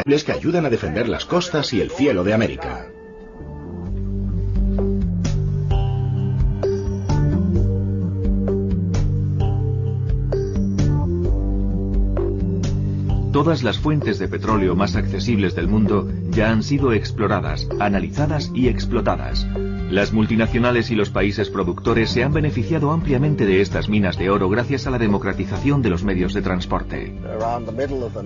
que ayudan a defender las costas y el cielo de América. Todas las fuentes de petróleo más accesibles del mundo ya han sido exploradas, analizadas y explotadas. Las multinacionales y los países productores se han beneficiado ampliamente de estas minas de oro gracias a la democratización de los medios de transporte.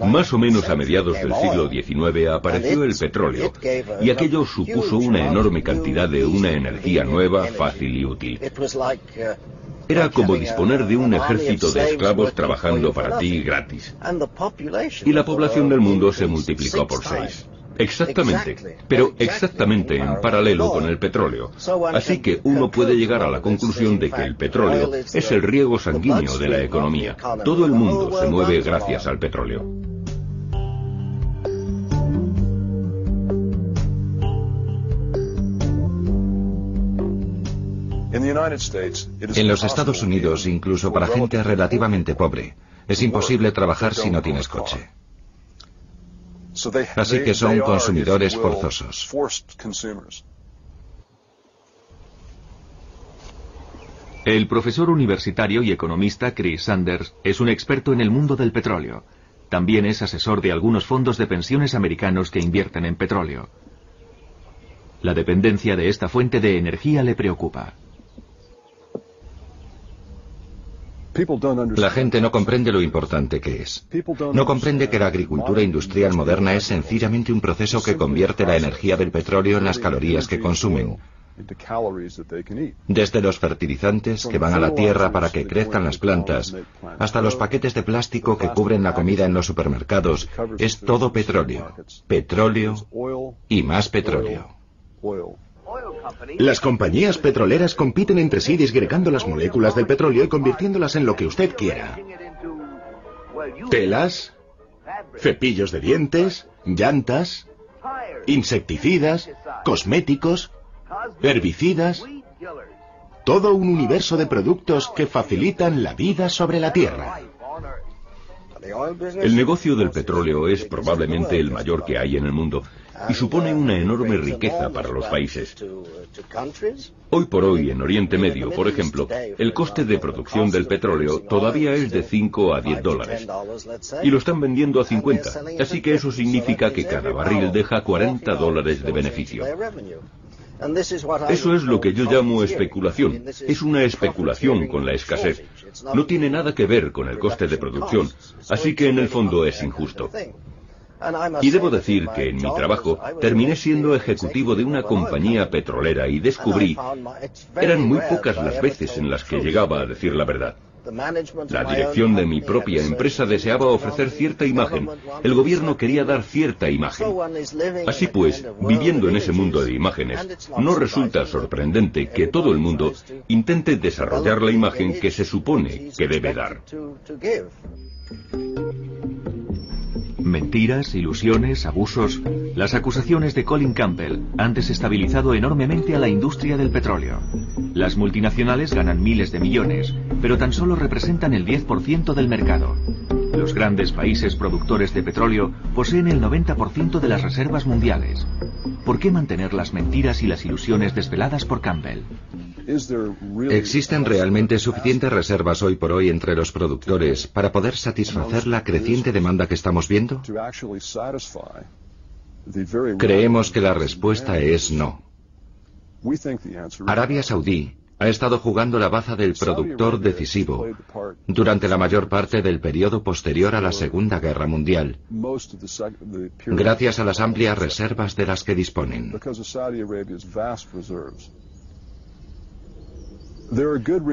Más o menos a mediados del siglo XIX apareció el petróleo, y aquello supuso una enorme cantidad de una energía nueva, fácil y útil. Era como disponer de un ejército de esclavos trabajando para ti gratis. Y la población del mundo se multiplicó por 6. Exactamente, pero exactamente en paralelo con el petróleo. Así que uno puede llegar a la conclusión de que el petróleo es el riego sanguíneo de la economía. Todo el mundo se mueve gracias al petróleo. En los Estados Unidos, incluso para gente relativamente pobre, es imposible trabajar si no tienes coche. Así que son consumidores forzosos. El profesor universitario y economista Chris Sanders es un experto en el mundo del petróleo. También es asesor de algunos fondos de pensiones americanos que invierten en petróleo. La dependencia de esta fuente de energía le preocupa. La gente no comprende lo importante que es. No comprende que la agricultura industrial moderna es sencillamente un proceso que convierte la energía del petróleo en las calorías que consumen. Desde los fertilizantes que van a la tierra para que crezcan las plantas, hasta los paquetes de plástico que cubren la comida en los supermercados, es todo petróleo. Petróleo y más petróleo. Las compañías petroleras compiten entre sí disgregando las moléculas del petróleo y convirtiéndolas en lo que usted quiera. Telas, cepillos de dientes, llantas, insecticidas, cosméticos, herbicidas, todo un universo de productos que facilitan la vida sobre la Tierra. El negocio del petróleo es probablemente el mayor que hay en el mundo y supone una enorme riqueza para los países. Hoy por hoy, en Oriente Medio, por ejemplo, el coste de producción del petróleo todavía es de 5 a 10 dólares. Y lo están vendiendo a 50, así que eso significa que cada barril deja 40 dólares de beneficio. Eso es lo que yo llamo especulación. Es una especulación con la escasez. No tiene nada que ver con el coste de producción, así que en el fondo es injusto. Y debo decir que en mi trabajo terminé siendo ejecutivo de una compañía petrolera y descubrí, eran muy pocas las veces en las que llegaba a decir la verdad. La dirección de mi propia empresa deseaba ofrecer cierta imagen. El gobierno quería dar cierta imagen. Así pues, viviendo en ese mundo de imágenes, no resulta sorprendente que todo el mundo intente desarrollar la imagen que se supone que debe dar. Mentiras, ilusiones, abusos. Las acusaciones de Colin Campbell han desestabilizado enormemente a la industria del petróleo. Las multinacionales ganan miles de millones, pero tan solo representan el 10% del mercado. Los grandes países productores de petróleo poseen el 90% de las reservas mundiales. ¿Por qué mantener las mentiras y las ilusiones desveladas por Campbell? ¿Existen realmente suficientes reservas hoy por hoy entre los productores para poder satisfacer la creciente demanda que estamos viendo? Creemos que la respuesta es no. Arabia Saudí ha estado jugando la baza del productor decisivo durante la mayor parte del periodo posterior a la Segunda Guerra Mundial, gracias a las amplias reservas de las que disponen.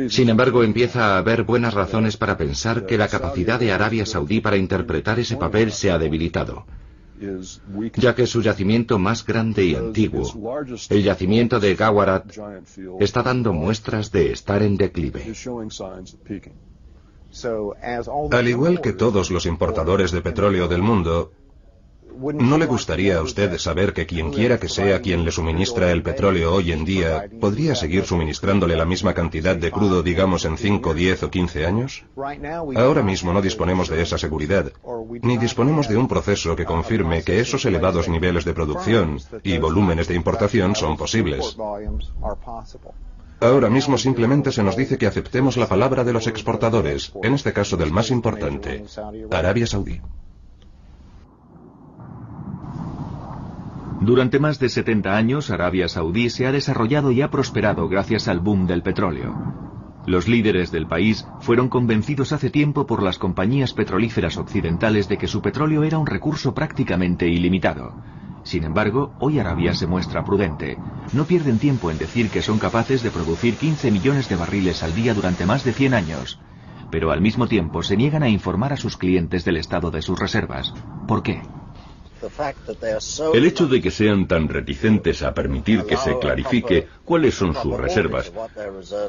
Sin embargo, empieza a haber buenas razones para pensar que la capacidad de Arabia Saudí para interpretar ese papel se ha debilitado, ya que su yacimiento más grande y antiguo, el yacimiento de Gawarat, está dando muestras de estar en declive. Al igual que todos los importadores de petróleo del mundo, ¿No le gustaría a usted saber que quien quiera que sea quien le suministra el petróleo hoy en día podría seguir suministrándole la misma cantidad de crudo, digamos, en 5, 10 o 15 años? Ahora mismo no disponemos de esa seguridad, ni disponemos de un proceso que confirme que esos elevados niveles de producción y volúmenes de importación son posibles. Ahora mismo simplemente se nos dice que aceptemos la palabra de los exportadores, en este caso del más importante, Arabia Saudí. Durante más de 70 años, Arabia Saudí se ha desarrollado y ha prosperado gracias al boom del petróleo. Los líderes del país fueron convencidos hace tiempo por las compañías petrolíferas occidentales de que su petróleo era un recurso prácticamente ilimitado. Sin embargo, hoy Arabia se muestra prudente. No pierden tiempo en decir que son capaces de producir 15 millones de barriles al día durante más de 100 años. Pero al mismo tiempo se niegan a informar a sus clientes del estado de sus reservas. ¿Por qué? El hecho de que sean tan reticentes a permitir que se clarifique cuáles son sus reservas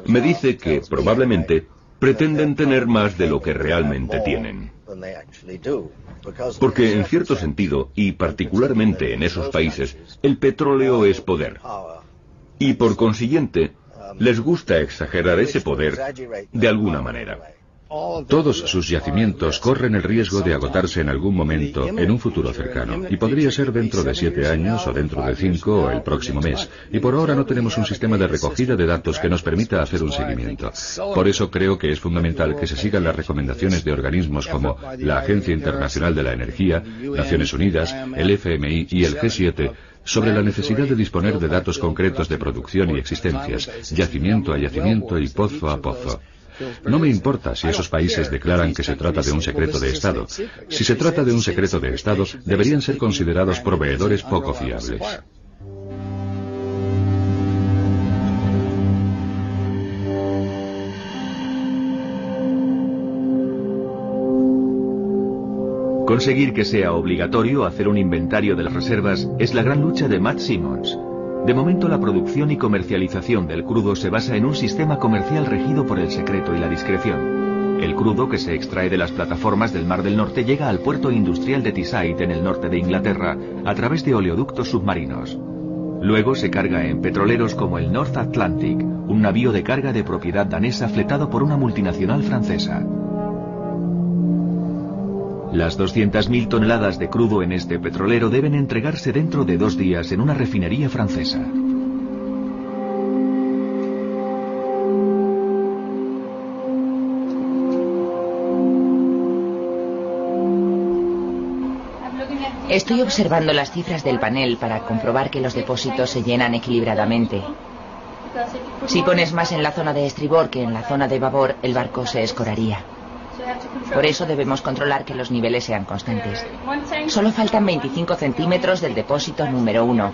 me dice que probablemente pretenden tener más de lo que realmente tienen. Porque en cierto sentido, y particularmente en esos países, el petróleo es poder. Y por consiguiente, les gusta exagerar ese poder de alguna manera. Todos sus yacimientos corren el riesgo de agotarse en algún momento, en un futuro cercano, y podría ser dentro de 7 años, o dentro de 5, o el próximo mes. Y por ahora no tenemos un sistema de recogida de datos que nos permita hacer un seguimiento. Por eso creo que es fundamental que se sigan las recomendaciones de organismos como la Agencia Internacional de la Energía, Naciones Unidas, el FMI y el G7, sobre la necesidad de disponer de datos concretos de producción y existencias, yacimiento a yacimiento y pozo a pozo. No me importa si esos países declaran que se trata de un secreto de Estado. Si se trata de un secreto de Estado, deberían ser considerados proveedores poco fiables. Conseguir que sea obligatorio hacer un inventario de las reservas es la gran lucha de Matt Simmons. De momento, la producción y comercialización del crudo se basa en un sistema comercial regido por el secreto y la discreción. El crudo que se extrae de las plataformas del Mar del Norte llega al puerto industrial de Teesside, en el norte de Inglaterra, a través de oleoductos submarinos. Luego se carga en petroleros como el North Atlantic, un navío de carga de propiedad danesa fletado por una multinacional francesa. Las 200.000 toneladas de crudo en este petrolero deben entregarse dentro de 2 días en una refinería francesa. Estoy observando las cifras del panel para comprobar que los depósitos se llenan equilibradamente. Si pones más en la zona de estribor que en la zona de babor, el barco se escoraría. Por eso debemos controlar que los niveles sean constantes. Solo faltan 25 centímetros del depósito número 1.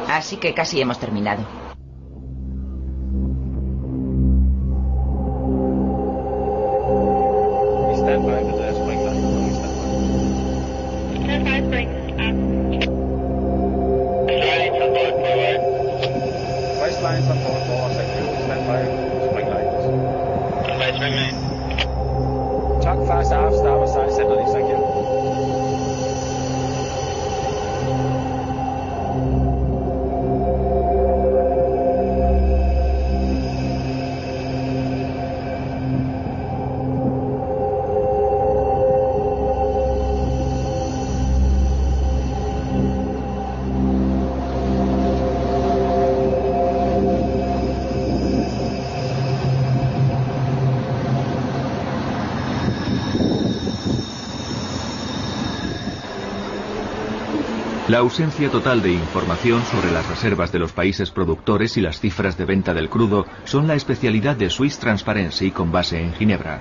Así que casi hemos terminado. La ausencia total de información sobre las reservas de los países productores y las cifras de venta del crudo son la especialidad de Swiss Transparency con base en Ginebra.